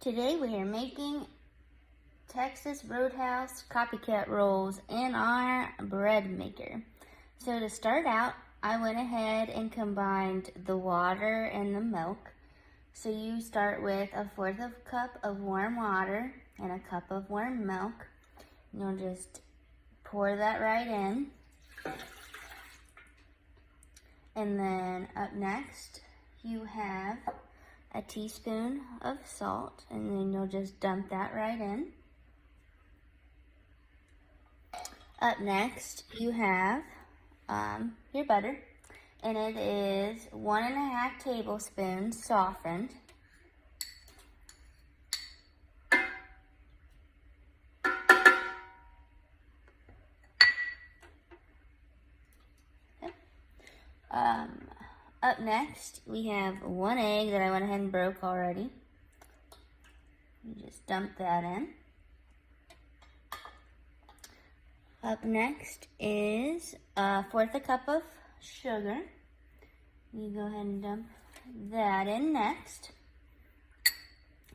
Today we are making Texas Roadhouse Copycat rolls in our bread maker. So to start out, I went ahead and combined the water and the milk. So you start with 1/4 cup of warm water and a cup of warm milk. You'll just pour that right in. And then up next, you have a teaspoon of salt, and then you'll just dump that right in. Up next, you have your butter, and it is 1½ tablespoons softened. Up next, we have 1 egg that I went ahead and broke already. You just dump that in. Up next is 1/4 cup of sugar. You go ahead and dump that in next.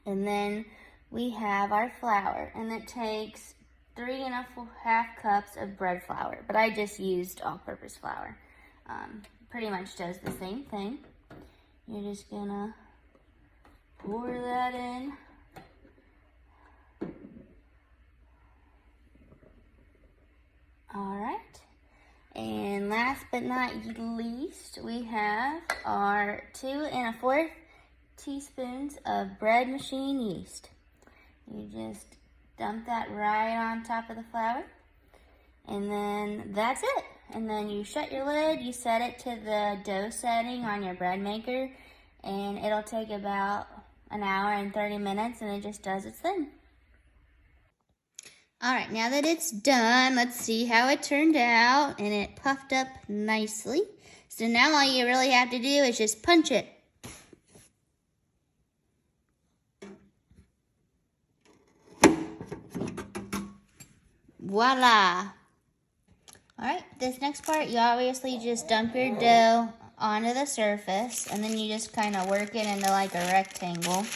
And then we have our flour, and it takes 3½ cups of bread flour, but I just used all-purpose flour. Pretty much does the same thing. You're just gonna pour that in. All right. And last but not least, we have our 2¼ teaspoons of bread machine yeast. You just dump that right on top of the flour. And then that's it. And then you shut your lid, you set it to the dough setting on your bread maker, and it'll take about 1 hour and 30 minutes, and it just does its thing. All right, now that it's done, let's see how it turned out, and it puffed up nicely. So now all you really have to do is just punch it. Voila! All right, this next part, you obviously just dump your dough onto the surface, and then you just kind of work it into like a rectangle.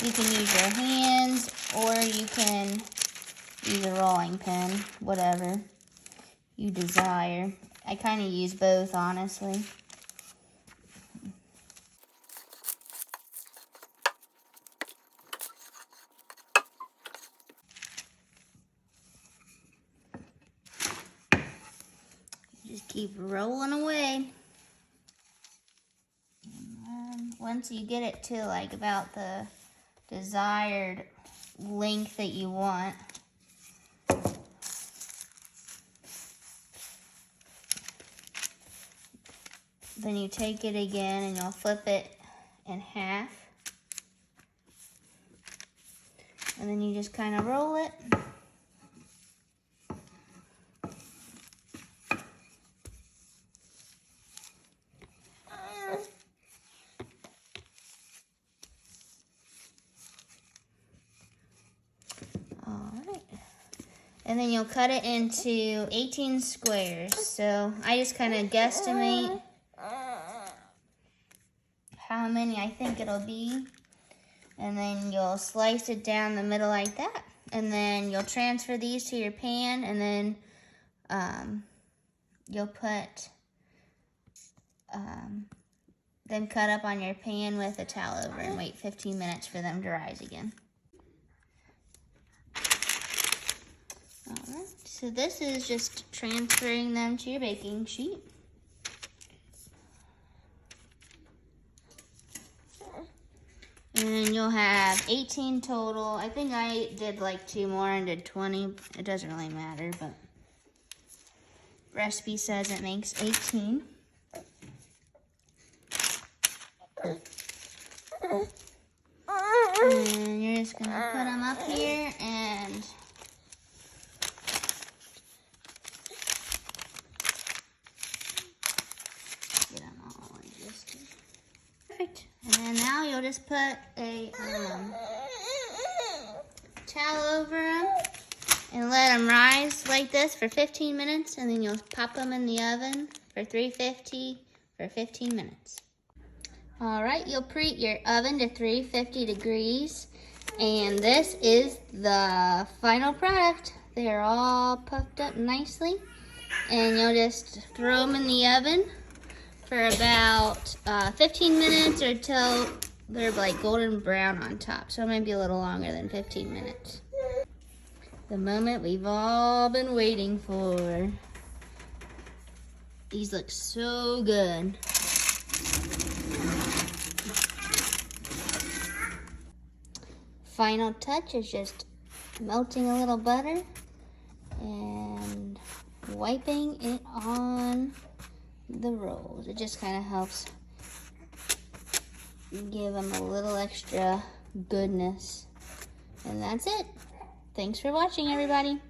You can use your hands, or you can use a rolling pin, whatever you desire. I kind of use both, honestly. Just keep rolling away. And once you get it to like about the desired length that you want, then you take it again and you'll flip it in half. And then you just kind of roll it. And then you'll cut it into 18 squares. So I just kind of guesstimate how many I think it'll be. And then you'll slice it down the middle like that. And then you'll transfer these to your pan, and then you'll put them cut up on your pan with a towel over and wait 15 minutes for them to rise again. Alright, so this is just transferring them to your baking sheet. And you'll have 18 total. I think I did like 2 more and did 20. It doesn't really matter, but recipe says it makes 18. And you're just gonna put them up here and and now you'll just put a towel over them and let them rise like this for 15 minutes, and then you'll pop them in the oven for 350 for 15 minutes. All right, you'll preheat your oven to 350 degrees, And this is the final product. They're all puffed up nicely. And you'll just throw them in the oven for about 15 minutes or till they're like golden brown on top. So maybe a little longer than 15 minutes. The moment we've all been waiting for. These look so good. Final touch is just melting a little butter and wiping it on the rolls. It just kind of helps give them a little extra goodness. And that's it. Thanks for watching, everybody.